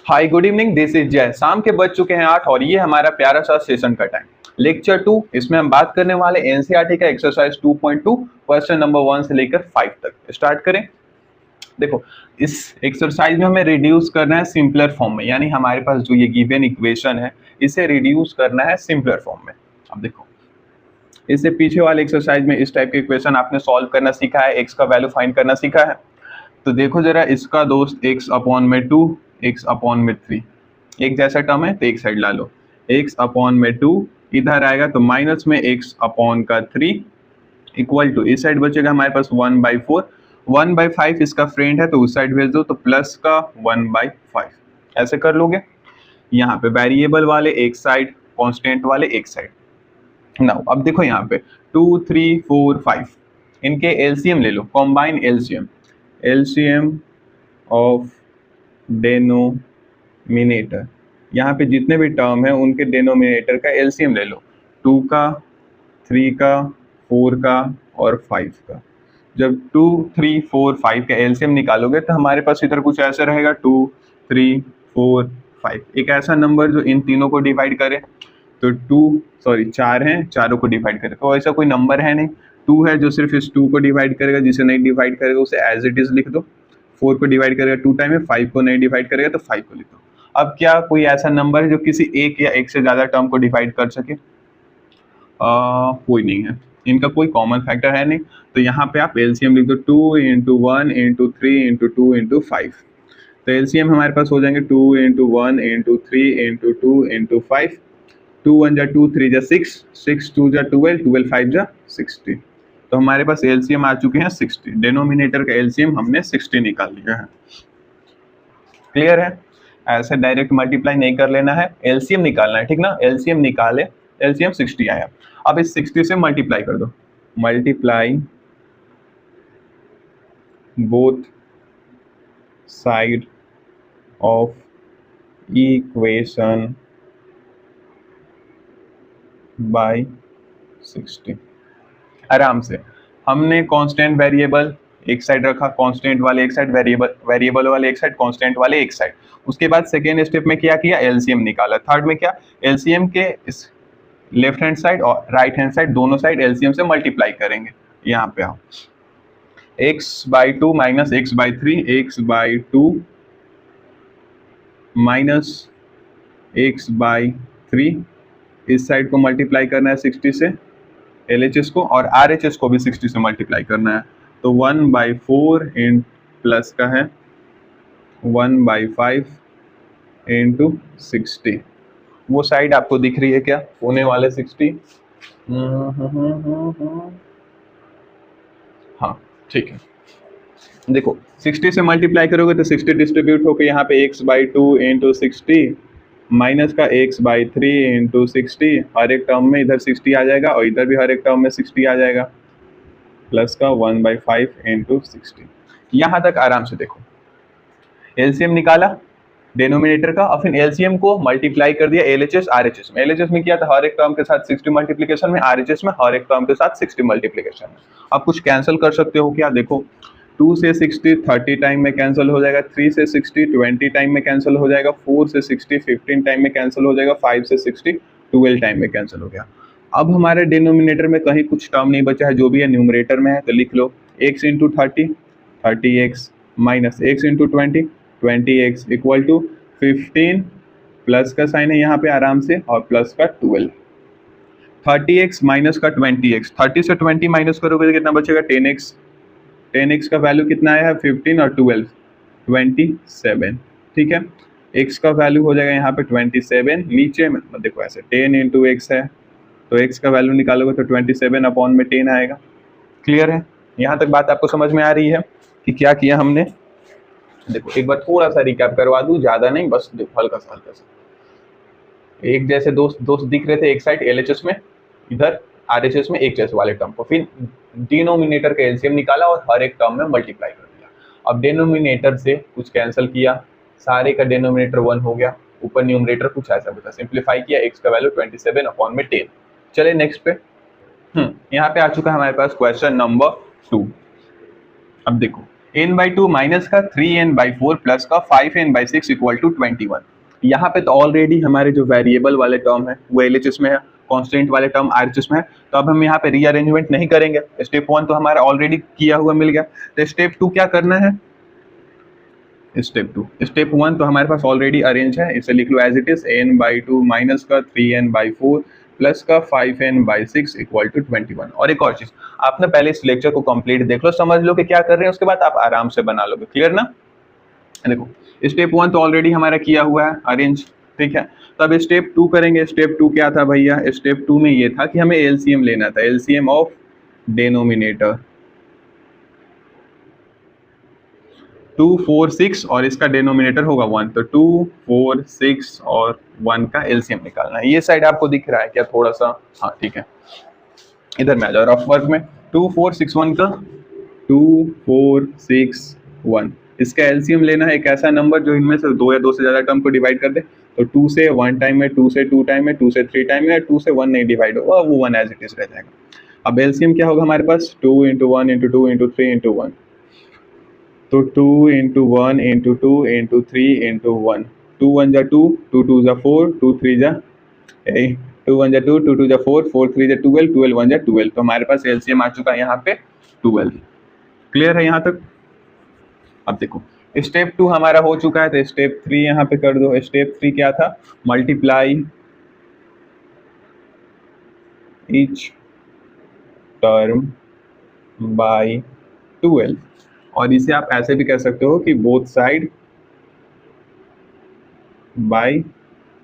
Hi good evening, this is जय। शाम के बज चुके हैं 8 और ये हमारा प्यारा सा सेशन का टाइम। लेक्चर 2, इसमें हम बात करने वाले एनसीईआरटी का एक्सरसाइज 2.2 क्वेश्चन नंबर 1 से लेकर 5 तक। स्टार्ट करें। देखो, इस एक्सरसाइज में हमें रिड्यूस करना है सिंपलर फॉर्म में, यानी हमारे पास जो ये गिवन इक्वेशन है इसे रिड्यूस करना है सिंपलर फॉर्म में। अब देखो, इससे पीछे वाले एक्सरसाइज में इस टाइप के इक्वेशन आपने सॉल्व करना सीखा है, एक्स का वैल्यू फाइंड करना सीखा है। तो देखो जरा, इसका दोस्त एक्स अपॉन में 2, एक्स अपॉन में 3, एक जैसा टर्म है तो एक साइड ला लो। एक्स अपॉन में 2 इधर आएगा तो माइनस में एक्स अपॉन का 3 इक्वल टू इस साइड बचेगा हमारे पास 1/4, 1/5 इसका फ्रेंड है तो उस साइड भेज दो तो प्लस का 1/5। ऐसे कर लोगे। यहाँ पे वेरिएबल वाले एक साइड, कांस्टेंट वाले एक साइड। नाउ अब देखो यहाँ पे 2, 3, 4, 5 इनके एलसीएम ले लो, combine LCM. LCM of denominator, यहाँ पे जितने भी टर्म है उनके डेनोमिनेटर का एलसीएम ले लो। 2 का, 3 का, 4 का और 5 का। जब 2, 3, 4, 5 का एलसीएम निकालोगे तो हमारे पास इधर कुछ ऐसा रहेगा 2, 3, 4, 5, एक ऐसा नंबर जो इन तीनों को डिवाइड करे। तो 4 हैं, चारों को डिवाइड करे तो ऐसा कोई नंबर है नहीं। 2 है जो सिर्फ इस 2 को डिवाइड करेगा, जिसे नहीं डिवाइड करेगा उसे एज इट इज लिख दो। 4 को डिवाइड करेगा 2 टाइम में, 5 को नहीं डिवाइड करेगा तो 5 को लिख दो। अब क्या कोई ऐसा नंबर है जो किसी एक या एक से ज्यादा टर्म को डिवाइड कर सके? कोई नहीं है, इनका कोई कॉमन फैक्टर है नहीं। तो यहाँ पे आप एलसीएम लिख दो, 2 × 1 × 3 × 2 × 5। तो एलसीएम हमारे पास हो जाएंगे 2 × 1 × 3 × 2 × 5। 2 1 जा 2, 3 जा 6, 6 2 जा 12, 12 5 जा 60। तो हमारे पास एलसीएम आ चुके हैं 60। डेनोमिनेटर का एलसीएम हमने 60 निकाल लिया है। क्लियर है? ऐसे डायरेक्ट मल्टीप्लाई नहीं कर लेना है, एलसीएम निकालना है, ठीक ना। एलसीएम निकाले, एलसीएम 60 आया। अब इस 60 से मल्टीप्लाई कर दो। Multiply both side of equation by 60। आराम से हमने कांस्टेंट वेरिएबल एक साइड रखा, कांस्टेंट वाले एक साइड, वेरिएबल वाले एक साइड, कांस्टेंट वाले एक साइड। उसके बाद सेकेंड स्टेप में क्या किया? एलसीएम निकाला। थर्ड में क्या? एलसीएम के इस लेफ्ट हैंड साइड और राइट हैंड साइड दोनों साइड एलसीएम से मल्टीप्लाई करेंगे। यहाँ पे आओ, x/2 minus x/3, x/2 minus x/3, इस साइड को मल्टीप्लाई करना है 60 से, LHS को, और RHS को भी 60 से मल्टीप्लाई करना है। तो 1/4 इन प्लस का है 1/5 इंटू 60। वो साइड आपको दिख रही है क्या? होने वाले 60। हाँ ठीक है। देखो 60 से मल्टीप्लाई करोगे तो 60 डिस्ट्रीब्यूट होकर यहाँ पे x/2 इंटू 60 माइनस का x/3 इंटू 60, हर एक टर्म में इधर 60 आ जाएगा और इधर भी हर एक टर्म में 60 आ जाएगा, प्लस का 1/5 इंटू 60। यहाँ तक आराम से देखो। एलसीएम निकाला डेनोमिनेटर का और फिर एलसीएम को मल्टीप्लाई कर दिया LHS RHS में। LHS में किया था हर एक टर्म के साथ 60 मल्टीप्लिकेशन में, RHS में हर एक टर्म के साथ 60 मल्टीप्लिकेशन में। अब कुछ कैंसिल कर सकते हो क्या? देखो 2 से 60 30 टाइम में कैंसिल हो जाएगा, 3 से 60 20 टाइम में कैंसिल हो जाएगा, 4 से 60 15 टाइम में कैंसिल हो जाएगा, 5 से 60 12 टाइम में कैंसिल हो गया। अब हमारे डिनोमिनेटर में कहीं कुछ टर्म नहीं बचा है, जो भी है न्यूमरेटर में है, तो लिख लो x × 30 30x minus x × 20 20x equal to 15, plus का साइन है यहाँ पे आराम से, और प्लस का 12। 30x माइनस का 20x, 30 से 20 माइनस करोगे तो कितना बचेगा? 10x। 10x का वैल्यू कितना आया है? 15 और 12 27। ठीक है, x का वैल्यू हो जाएगा यहाँ पे 27। नीचे में देखो ऐसे 10 इंटू x है, तो x का वैल्यू निकालोगे तो 27 अपॉन में 10 आएगा। क्लियर है? यहाँ तक बात आपको समझ में आ रही है कि क्या किया हमने? देखो एक बार थोड़ा सा रिकैप करवा दूं, ज्यादा नहीं, बस देखो हल्का सा। एक जैसे दोस्त दिख रहे थे एक साइड LHS में, इधर RHS में एक जैसे वाले टर्म को, फिर डिनोमिनेटर का एलसीएम निकाला और हर एक टर्म में मल्टीप्लाई कर दिया। अब डिनोमिनेटर से कुछ कैंसिल किया, सारे का डिनोमिनेटर 1 हो गया, ऊपर न्यूमरेटर कुछ ऐसा बचा, सिंप्लीफाई किया, x का वैल्यू 27 अपॉन में 10। चले नेक्स्ट पे। यहाँ पे आ चुका है हमारे पास क्वेश्चन नंबर 2। अब देखो n/2 माइनस का 3n/4 प्लस का 5n/6 इक्वल टू 21। यहाँ पे तो ऑलरेडी हमारे जो वेरिएबल वाले टर्म है वो LHS में है, कांस्टेंट वाले टर्म RHS में है, तो अब हम यहाँ पे रीअरेंजमेंट नहीं करेंगे। स्टेप 1 तो हमारा ऑलरेडी किया हुआ मिल गया, तो स्टेप 2 क्या करना है? स्टेप 1 तो हमारे पास ऑलरेडी अरेंज है, इसे लिख लो as it is, n/2 minus का 3n/4 प्लस का 5n/6 इक्वल टू 21। और एक और चीज, आप ना पहले इस लेक्चर को कंप्लीट देख लो, समझ लो कि क्या कर रहे हैं, उसके बाद आप आराम से बना लोगे। क्लियर ना? देखो स्टेप 1 तो ऑलरेडी हमारा किया हुआ है अरेंज, ठीक है। तो अब स्टेप 2 करेंगे। स्टेप 2 क्या था भैया? स्टेप 2 में ये था कि हमें एलसीएम लेना था, एलसीएम ऑफ डेनोमिनेटर 2 4 6 और इसका डेनोमिनेटर होगा 1, तो 2 4 6 और 1 का एलसीएम निकालना है। ये साइड आपको दिख रहा है क्या थोड़ा सा? हाँ ठीक है, इधर में आ जाओ रफ वर्क में। 2 4 6 1 का 2 4 6 1, इसका एलसीएम लेना है एक ऐसा नंबर जो इनमें से 2 या 2 से ज्यादा टर्म को डिवाइड कर दे। तो 2 से 1 टाइम में, 2 से 2 टाइम में, 2 से 3 टाइम में, 2 से 1 नहीं डिवाइड होगा, वो 1 एज इट इज रह जाएगा। अब एलसीएम क्या होगा हमारे पास? 2 × 1 × 2 × 3 × 1, तो 2 × 1 × 2 × 3 × 1, 2 1 जा 2, 2 2 जा 4, 2 3 जा 2 1 जा 2, 2 2 जा 4, 4 3 जा 12, 12 1 जा 12, तो हमारे पास एलसीएम आ चुका है यहाँ पे 12। क्लियर है यहाँ तक? अब देखो स्टेप 2 हमारा हो चुका है, तो स्टेप 3 यहाँ पे कर दो। स्टेप 3 क्या था? मल्टीप्लाई ईच टर्म बाय 12, और इसे आप ऐसे भी कर सकते हो कि बोथ साइड बाय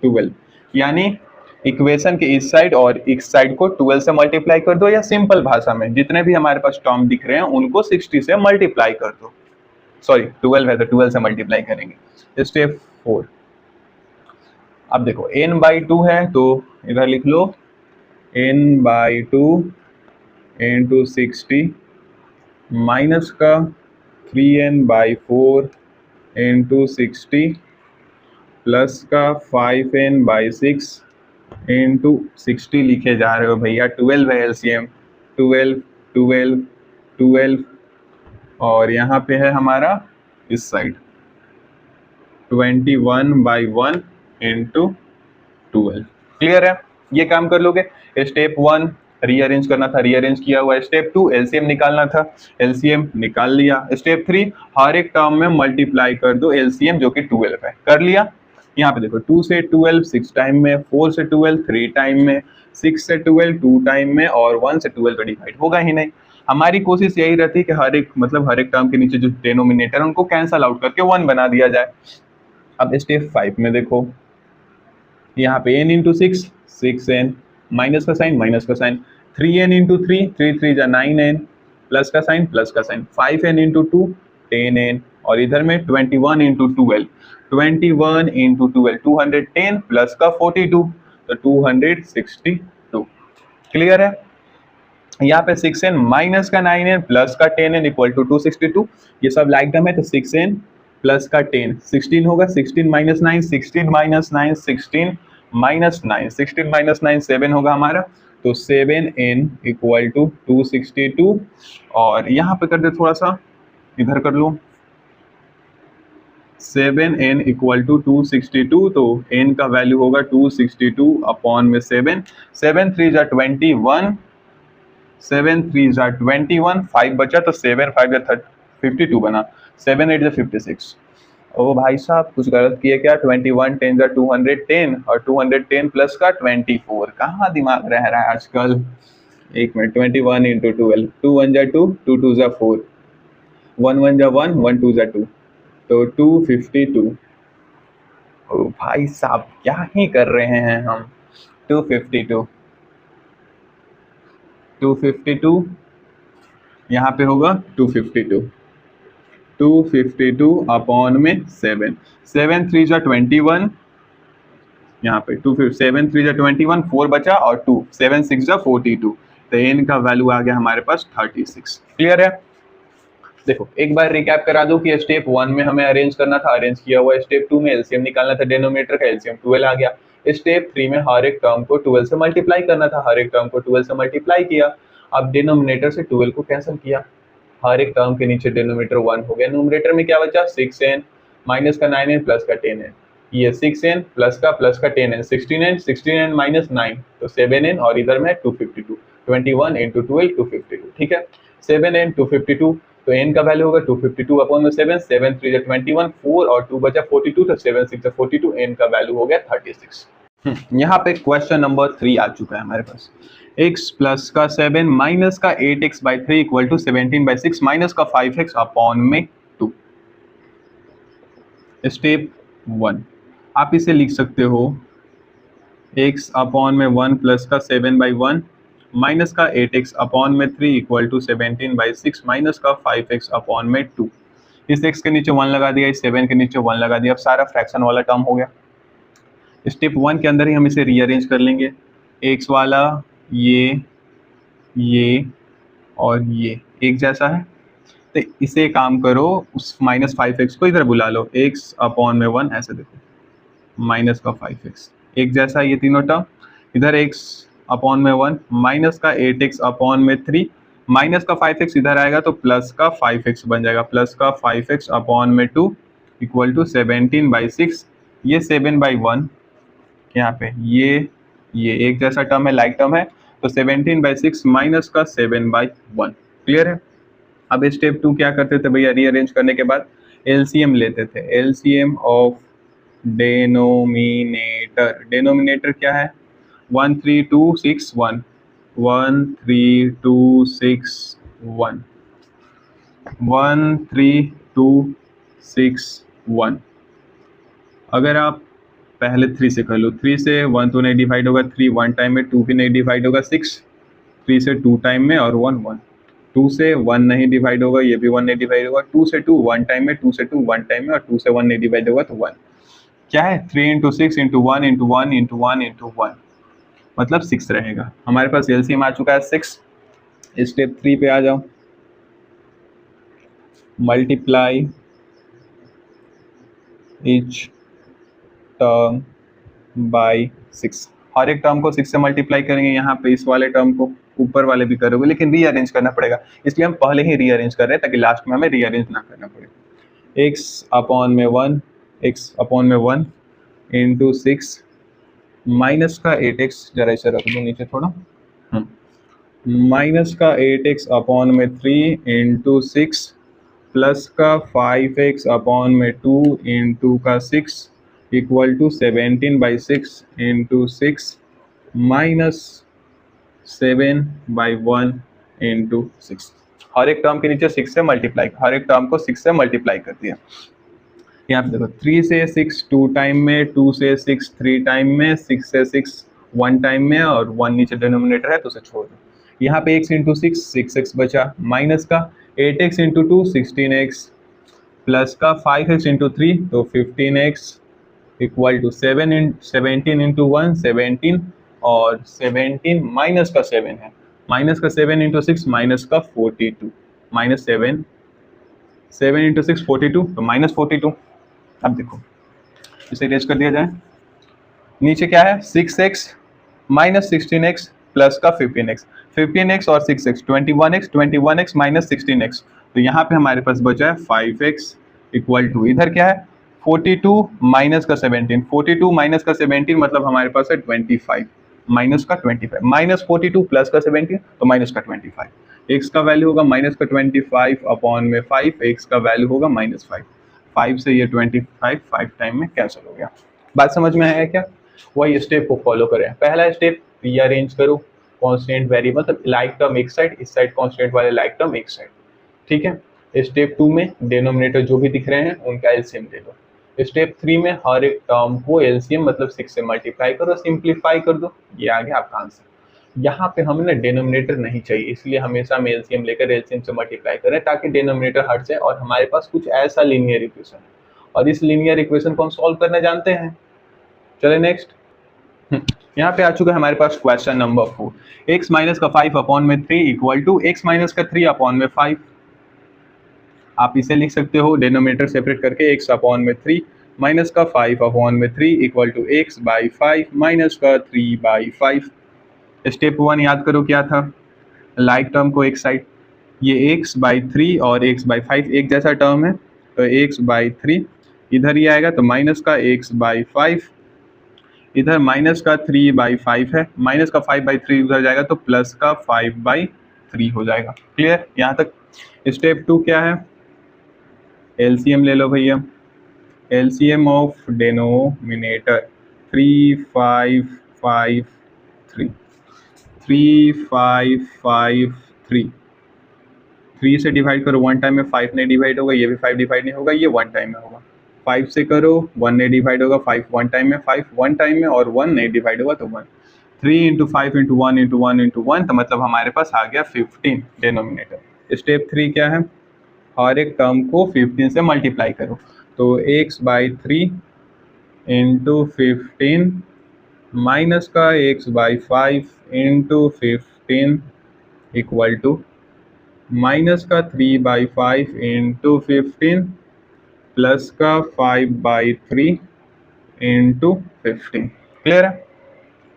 12, यानी इक्वेशन के इस साइड और इस साइड को 12 से मल्टीप्लाई कर दो, या सिंपल भाषा में जितने भी हमारे पास टर्म दिख रहे हैं उनको 60 से मल्टीप्लाई कर दो। सॉरी 12 है तो 12 से मल्टीप्लाई करेंगे। स्टेप 4, अब देखो n/2 है तो इधर लिख लो n/2 × 60 माइनस का 3n/4 × 60 प्लस का 5n/6 × 60 लिखे जा रहे हो भैया। 12 है एलसीएम, 12 12 12, और यहाँ पे है हमारा इस साइड 21/1 × 12। क्लियर है? ये काम कर लोगे। स्टेप 1 रीअरेंज करना था, रीअरेंज किया हुआ है। स्टेप 2 एलसीएम निकालना था, एलसीएम निकाल लिया। स्टेप 3 हर एक टर्म में मल्टीप्लाई कर दो एलसीएम जो कि 12 है, कर लिया। यहाँ पे देखो 2 से 12 6 टाइम में, 4 से 12 3 टाइम में, 6 से 12 2 टाइम में, और 1 से 12 का डिवाइड होगा ही नहीं। हमारी कोशिश यही रहती है कि हर एक टर्म के नीचे जो डेनोमिनेटर उनको कैंसल आउट करके 1 बना दिया जाए। अब स्टेप 5 में देखो यहाँ पे n × 6 6n, माइनस का साइन माइनस का साइन, 3n × 3 3 3 जा 9n, प्लस का साइन प्लस का साइन, 5n × 2 10n, और इधर में 21 × 12 21 × 12 210 प्लस का 42, तो 262। क्लियर है? यहाँ पे 6n माइनस का 9n प्लस का 10n इक्वल टू 262। ये सब लाइक डम है, तो 6n प्लस का 10 16 होगा, 16 माइनस 9 16 माइनस 9 16 माइनस 9 16 माइनस 9 7 होगा हमारा, तो 7n इक्वल टू 262। और यहाँ पे कर दे थोड़ा सा, इधर कर लो 7n इक्वल टू 262, तो n का वैल्यू होगा 262 अपॉन में 7, 7 3 जा 21, 7 3 जा 21, 5 बचा तो 7 5 जा 52 बना, 7 8 जा 56। ओ भाई साहब कुछ गलत किए क्या? 21 10 जा 210, और 210 प्लस का 24, कहाँ दिमाग रह रहा है आजकल। एक मिनट, 21 × 12, 2 1 जा 2, 2 2 जा 4, 1 1 जा 1, 1 2 जा 2, तो 252। ओ भाई साहब क्या ही कर रहे हैं हम। 252 यहाँ पे होगा 252 अपॉन में 7, 7 3 जा 21, यहाँ पे 7 3 जा 21, 4 बचा और 2, 7 6 जा 42, तो n का वैल्यू आ गया हमारे पास 36। क्लियर है? देखो एक बार रिकैप करा दो कि स्टेप 1 में हमें अरेंज करना था, अरेंज किया हुआ। स्टेप 2 में एलसीएम निकालना था, डेनोमिनेटर का एलसीएम 12 आ गया। स्टेप 3 में हर एक टर्म को 12 से मल्टीप्लाई करना था, हर एक टर्म को 12 से मल्टीप्लाई किया। अब डिनोमिनेटर से 12 को कैंसिल किया, हर एक टर्म के नीचे डिनोमिनेटर 1 हो गया। न्यूमरेटर में क्या बचा, 6n माइनस का 9n प्लस का 10n, ये 6n प्लस का 10n 16n, 16n माइनस 9 तो 7n, और इधर में 252, 21 इंटू 12 252, ठीक है। 7n 252 तो n का वैल्यू होगा 252 अपॉन में 7, 7 3 जा 21, 4 और 2 बचा 42, तो 7 6 जा 42, n का वैल्यू हो गया 36। यहाँ पे क्वेश्चन नंबर 3 आ चुका है हमारे पास। x प्लस का 7 माइनस का 8x by 3 equal to 17 by 6 minus का 5x अपॉन में 2। स्टेप 1 आप इसे लिख सकते हो x अपॉन में 1 प्लस का 7 बाई 1 माइनस का 8x अपॉन में 3 इक्वल टू 17 बाई 6 माइनस का 5x अपॉन में 2। इस x के नीचे 1 लगा दिया, इस 7 के नीचे 1 लगा दिया, अब सारा फ्रैक्शन वाला टर्म हो गया। स्टेप 1 के अंदर ही हम इसे रीअरेंज कर लेंगे। x वाला ये और ये एक जैसा है, तो इसे काम करो, उस माइनस 5x को इधर बुला लो, x अपॉन में 1 ऐसे देखो माइनस का 5x एक जैसा, ये तीनों टर्म इधर x अपॉन में 1 माइनस का 8x अपॉन में 3 माइनस का 5x इधर आएगा तो प्लस का 5x बन जाएगा, प्लस का 5x अपॉन में 2 इक्वल टू 17 बाई 6, ये 7 बाई 1 यहाँ पे ये एक जैसा टर्म है, लाइक टर्म है, तो 17 बाई 6 माइनस का 7 बाई 1। क्लियर है। अब स्टेप 2 क्या करते थे भैया, रीअरेंज करने के बाद एलसीएम लेते थे। एलसीएम ऑफ डेनोमिनेटर, डेनोमिनेटर क्या है 13261, 13261, 13261। अगर आप पहले 3 से कर लो, 3 से 1 तो नहीं डिवाइड होगा, 3 1 टाइम में, 2 भी नहीं डिवाइड होगा, 6 3 से 2 टाइम में और 1 1, 2 से 1 नहीं डिवाइड होगा, ये भी 1 नहीं डिवाइड होगा, 2 से 2 1 टाइम में, 2 से 2 1 टाइम में, और 2 से 1 नहीं डिवाइड होगा तो 1। क्या है 3 into 6 into 1 into 1 into 1 into 1, मतलब 6 रहेगा। हमारे पास एलसीएम आ चुका है 6। स्टेप 3 पे आ जाओ, मल्टीप्लाई ईच टर्म बाई 6। हर एक टर्म को 6 से मल्टीप्लाई करेंगे, यहाँ पे इस वाले टर्म को ऊपर वाले भी करोगे, लेकिन रीअरेंज करना पड़ेगा, इसलिए हम पहले ही रीअरेंज कर रहे हैं ताकि लास्ट में हमें रीअरेंज ना करना पड़े। x अपॉन में 1, x अपॉन में 1 इंटू 6 माइनस का 8x, जरा इसे रख दो नीचे थोड़ा, माइनस का 8x अपॉन में 3 इंटू 6 प्लस का 5x अपॉन में 2 इंटू का 6 equal to 17 by 6 into 6 minus 7 by 1 into 6। हर एक टर्म के नीचे 6 से मल्टीप्लाई, हर एक टर्म को 6 से मल्टीप्लाई कर दिया। यहाँ पे देखो 3 से 6 2 टाइम में, 2 से 6 3 टाइम में, 6 से 6 1 टाइम में, और 1 नीचे डिनोमिनेटर है तो उसे छोड़ दो। यहाँ पे x इंटू 6 6x बचा, माइनस का 8x इंटू 2 16x, प्लस का 5x इंटू 3 तो 15x इक्वल टू 17 इंटू 1 17, और 17 माइनस का 7 है, माइनस का 7 इंटू 6 माइनस का 42, माइनस 7 इंटू 6 42 तो माइनस 42। अब देखो इसे रेज कर दिया जाए, नीचे क्या है 6x माइनस 16x प्लस का 15x और 6x 21x माइनस 16x, तो यहाँ पे हमारे पास बचा है 5x इक्वल टू, इधर क्या है 42 माइनस का 17, 42 माइनस का 17 मतलब हमारे पास है 25, माइनस का 25, माइनस 42 प्लस का 17 तो माइनस का 25, x का वैल्यू होगा माइनस का 25 अपॉन में 5, x का वैल्यू होगा माइनस 5, 5 से ये 25 5 टाइम में कैंसिल हो गया। बात समझ में आया क्या? वही स्टेप को फॉलो करें। पहला स्टेप रीअरेंज करो, कांस्टेंट वेरिएबल मतलब लाइक टर्म एक साइड, इस साइड कांस्टेंट वाले लाइक टर्म एक साइड, ठीक है। स्टेप 2 में डिनोमिनेटर जो भी दिख रहे हैं उनका एलसीएम ले लो। स्टेप 3 में हर एक टर्म को एलसीएम मतलब 6 से मल्टीप्लाई करो, सिंप्लीफाई कर दो, ये आ गया आपका आंसर। यहाँ पे हमें डिनोमिनेटर नहीं चाहिए, इसलिए हमेशा हम एलसीएम लेकर एलसीएम से मल्टीप्लाई करें ताकि डिनोमिनेटर हट जाए और हमारे पास कुछ ऐसा लीनियर इक्वेशन है, और इस लीनियर इक्वेशन को हम सॉल्व करना जानते हैं। चले नेक्स्ट। यहाँ पे आ चुका है हमारे पास क्वेश्चन नंबर 4, x माइनस का 5 अपॉन में 3 इक्वल टू x माइनस का 3 अपॉन में 5। आप इसे लिख सकते हो डिनोमिनेटर सेपरेट करके, x अपॉन में 3 माइनस का 5 अपॉन में 3 equal to x by 5 minus का 3 बाई 5। स्टेप 1 याद करो क्या था, लाइक टर्म को एक साइड, ये x/3 और x/5 एक जैसा टर्म है, तो x/3 इधर ही आएगा तो माइनस का x/5, इधर माइनस का 3/5 है, माइनस का 5/3 उधर जाएगा तो प्लस का 5/3 हो जाएगा। क्लियर? यहाँ तक। स्टेप 2 क्या है? एलसीएम ले लो भैया। एलसीएम ऑफ डेनोमिनेटर 3 5 5 3 3 5 5 3 3 से डिवाइड करो, 1 टाइम में 5 नहीं डिवाइड होगा, ये भी 5 डिवाइड नहीं होगा, ये 1 टाइम में होगा। 5 से करो, 1 नहीं डिवाइड होगा, 5 1 टाइम में, 5 1 टाइम में, और 1 नहीं डिवाइड होगा तो 1। 3 इंटू 5 इंटू 1 इंटू 1 इंटू 1, तो मतलब हमारे पास आ गया 15 डेनोमिनेटर। स्टेप 3 क्या है? हर एक टर्म को 15 से मल्टीप्लाई करो, तो x/3 इंटू 15 माइनस का x/5 into 15 equal to minus का 3/5 इंटू 15 प्लस का 5/3 इंटू 15। क्लियर है?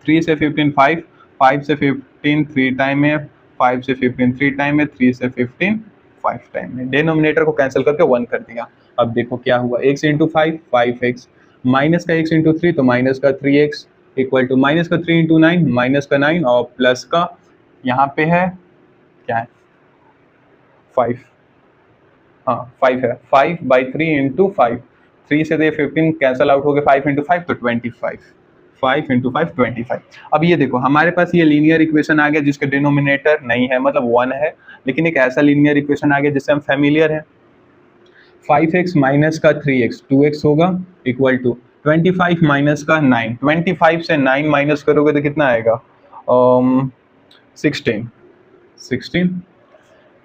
3 से 15 5, 5 से 15 3 टाइम है, 5 से 15 3 टाइम है, 3 से 15 5 टाइम है। डेनोमिनेटर को कैंसिल करके 1 कर दिया। अब देखो क्या हुआ, x इंटू 5 5x, माइनस का x इंटू 3 तो माइनस का 3x इक्वल टू माइनस का 3 इंटू 9 माइनस का 9 और प्लस का यहाँ पे है क्या है 5, हाँ 5 है, 5/3 इंटू 5, 3 से 15 कैंसल आउट हो गए, 5 इंटू 5 तो 25, 5 इंटू 5 25। अब ये देखो हमारे पास ये लीनियर इक्वेशन आ गया जिसके डिनोमिनेटर नहीं है, मतलब 1 है, लेकिन एक ऐसा लीनियर इक्वेशन आ गया जिससे हम फैमिलियर है। 5x माइनस का 3x 2x होगा इक्वल टू 25 माइनस का 9, 25 से 9 माइनस करोगे तो कितना आएगा 16,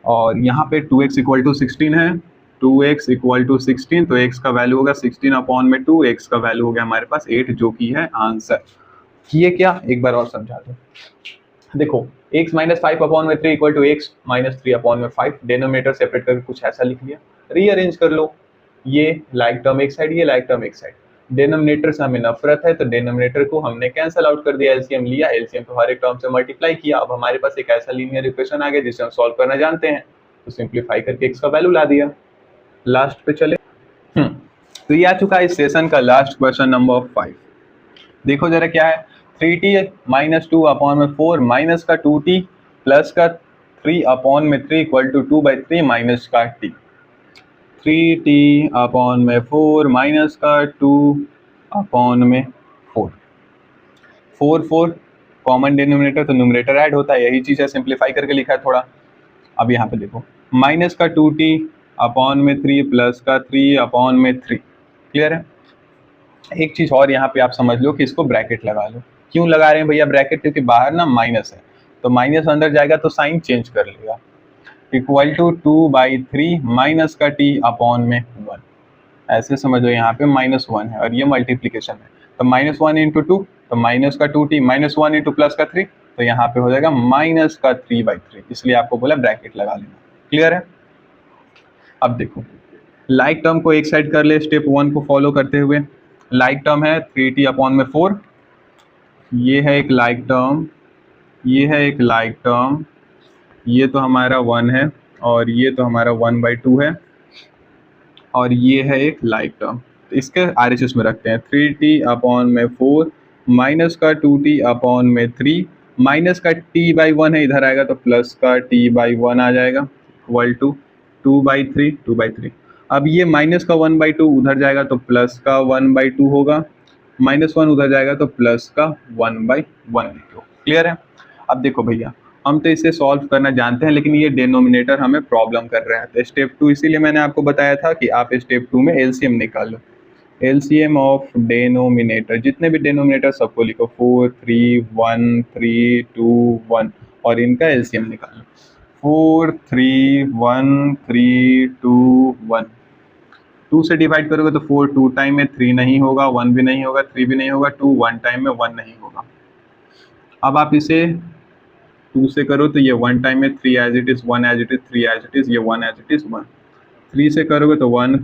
और यहाँ पे 2x इक्वल टू 16 है, 2x इक्वल टू 16, तो x का वैल्यू होगा 16/2, x का वैल्यू हो गया हमारे पास 8, जो कि है आंसर। ये क्या, एक बार और समझा दो। देखो x minus 5/3 equal to x minus 3/5, denominator separate करके कुछ ऐसा लिख लिया, रीअरेंज कर लो, ये लाइक टर्म एक साइड, ये लाइक टर्म एक साइड। डेनोमिनेटर से हमें नफरत है तो डेनोमिनेटर को हमने कैंसिल आउट कर दिया, एलसीएम लिया, एलसीएम तो हर एक टर्म से मल्टीप्लाई किया। अब हमारे पास एक ऐसा लीनियर इक्वेशन आ गया जिसे हम सॉल्व करना जानते हैं, तो सिंप्लीफाई करके x का वैल्यू ला दिया। लास्ट पे चले। तो ये आ चुका है इस सेशन का लास्ट क्वेश्चन नंबर 5। देखो जरा क्या है, 3t माइनस 2/4 माइनस का 2t प्लस का 3/3 इक्वल टू 2/3 माइनस का t, 3t/4 माइनस का 2/4, 4 4 कॉमन डिनोमिनेटर तो न्यूमरेटर ऐड होता है, यही चीज़ है, सिंप्लीफाई करके लिखा है थोड़ा। अब यहाँ पे देखो माइनस का 2t/3 प्लस का 3/3। क्लियर है? एक चीज़ और यहाँ पे आप समझ लो कि इसको ब्रैकेट लगा लो। क्यों लगा रहे हैं भैया ब्रैकेट? क्योंकि बाहर ना माइनस है, तो माइनस अंदर जाएगा तो साइन चेंज कर लेगा, इक्वल टू 2/3 माइनस का t/1, ऐसे समझो यहाँ पे -1 है और ये मल्टीप्लीकेशन है, तो -1 इंटू 2 तो माइनस का 2t, -1 इंटू प्लस का 3 तो यहाँ पे हो जाएगा माइनस का 3/3, इसलिए आपको बोला ब्रैकेट लगा लेना। क्लियर है? अब देखो लाइक टर्म को एक साइड कर ले, स्टेप 1 को फॉलो करते हुए। लाइक टर्म है 3t/4, ये है एक लाइक टर्म, ये है एक लाइक टर्म, ये तो हमारा 1 है और ये तो हमारा 1/2 है, और ये है एक लाइक टर्म, तो इसके RHS में रखते हैं। 3t/4 माइनस का 2t/3 माइनस का t/1 है, इधर आएगा तो प्लस का t/1 आ जाएगा, इक्वल टू 2/3। अब ये माइनस का 1/2 उधर जाएगा तो प्लस का 1/2 होगा, -1 उधर जाएगा तो प्लस का 1/1 लिख लो। क्लियर है? अब देखो भैया हम तो इसे सॉल्व करना जानते हैं, लेकिन ये डिनोमिनेटर हमें प्रॉब्लम कर रहा है, तो स्टेप 2 इसीलिए मैंने आपको बताया था कि आप स्टेप 2 में एलसीएम निकालो। एलसीएम ऑफ डेनोमिनेटर, जितने भी डेनोमिनेटर सबको लिखो, 4 3 1 3 2 1, और इनका एलसीएम निकालो। 4 3 1 3 2 1, 2 से डिवाइड करोगे तो 4 2 टाइम में 3 नहीं होगा, 1 भी नहीं होगा, 3 भी नहीं होगा, 2 1 टाइम में 1 नहीं होगा। अब आप इसे 2 से करो तो ये 1 टाइम में 3 as it is, 1 as it is, 3 as it is, ये 1 एज इट इज़ 1। 3 से करोगे तो 1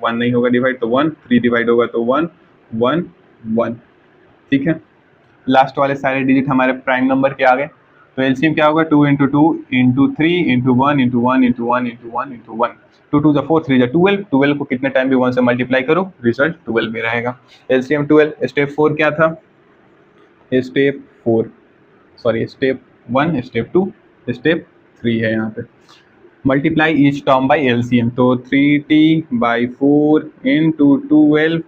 1 नहीं होगा डिवाइड तो 1, 3 डिवाइड होगा तो 1 1 1। ठीक है, लास्ट वाले सारे डिजिट हमारे प्राइम नंबर के आ गए। तो एलसीएम क्या होगा 2 into 2 into 3 into 1 into 1 into 1 into 1 into 1, 2 2 4 3 12, 12 को कितने टाइम भी 1 से मल्टीप्लाई करो रिजल्ट 12 में रहेगा। एलसीएम 12। स्टेप 4 क्या था? Step 4 sorry step 1 step 2 step 3 है यहाँ पे। Multiply each term by LCM, तो 3t/4 इंटू 12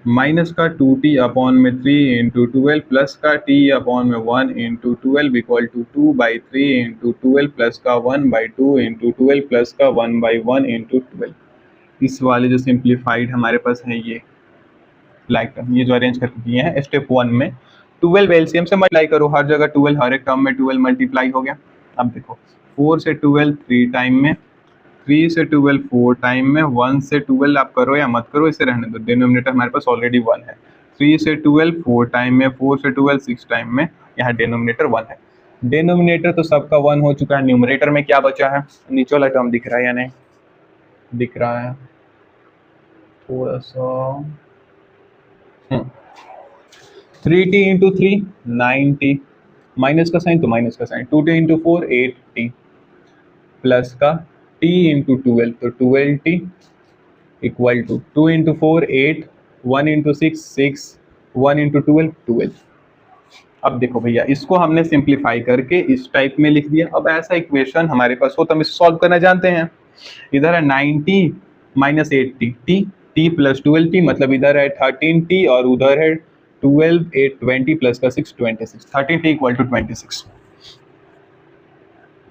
माइनस का 2t अपॉन में 3 इंटू 12 प्लस का t अपॉन में 1 into 12 equal to 2/3 into 12 plus का 1/2 इंटू 12 प्लस का 1/1 इंटू 12। इस वाले जो सिंप्लीफाइड हमारे पास है ये लाइक ये जो अरेंज करके दिए हैं स्टेप 1 में 12 एलसीएम से मल्टीप्लाई करो, हर जगह 12, हर एक टर्म में 12 मल्टीप्लाई हो गया। अब देखो 4 से 12 3 टाइम में, 3 से 12 4 टाइम में, 1 से 12 आप करो या मत करो, इसे रहने दो, डिनोमिनेटर हमारे पास ऑलरेडी 1 है। 3 से 12 4 टाइम में, 4 से 12 6 टाइम में, यहाँ डिनोमिनेटर 1 है। डिनोमिनेटर तो सबका 1 हो चुका है, न्यूमरेटर में क्या बचा है? नीचे वाला टर्म दिख रहा है या नहीं दिख रहा है? थोड़ा सा 3t इंटू 3 9t, माइनस का साइन तो माइनस का sign, 2t into 4 8t plus का t इंटू 12 तो 12t equal to 2 into 4 8, 1 into 6 6, 1 into 12 12। अब देखो भैया इसको हमने सिंप्लीफाई करके इस टाइप में लिख दिया। अब ऐसा इक्वेशन हमारे पास हो तो हम इसे सॉल्व करना जानते हैं। इधर है 9t minus 8t, t plus 12t, मतलब इधर है 13t और उधर है 12 8 20 प्लस का 6 26, 13t equal to 26,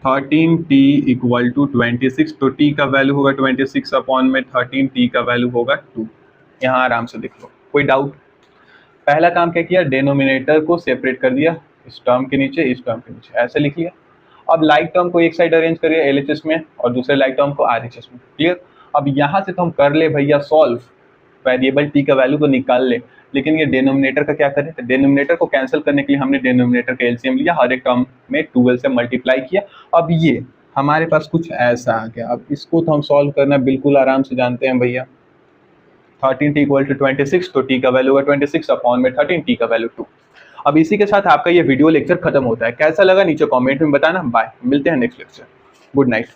13t equal to 26, तो t का वैल्यू होगा 26 अपॉन में 13, t का वैल्यू होगा 2। यहाँ आराम से देख लो, कोई डाउट? पहला काम क्या किया, डिनोमिनेटर को सेपरेट कर दिया, इस टर्म के नीचे इस टर्म के नीचे ऐसे लिख लिया। अब लाइक टर्म को एक साइड अरेंज करिए एलएचएस में और दूसरे लाइक टर्म को आरएचएस में। क्लियर? अब यहाँ से तो हम कर ले भैया सॉल्व, वेरिएबल t का वैल्यू को निकाल ले, लेकिन ये डिनोमिनेटर का क्या करें? तो डिनोमिनेटर को कैंसिल करने के लिए हमने डिनोमिनेटर का एलसीएम लिया, हर एक टर्म में 12 से मल्टीप्लाई किया। अब ये हमारे पास कुछ ऐसा आ गया। अब इसको तो हम सॉल्व करना बिल्कुल आराम से जानते हैं भैया। 13t इक्वल टू 26, तो t का वैल्यू है 26 अपॉन में 13, t का वैल्यू 2। अब इसी के साथ आपका ये वीडियो लेक्चर खत्म होता है। कैसा लगा नीचे कमेंट में बताना। बाय, मिलते हैं नेक्स्ट लेक्चर। Good night.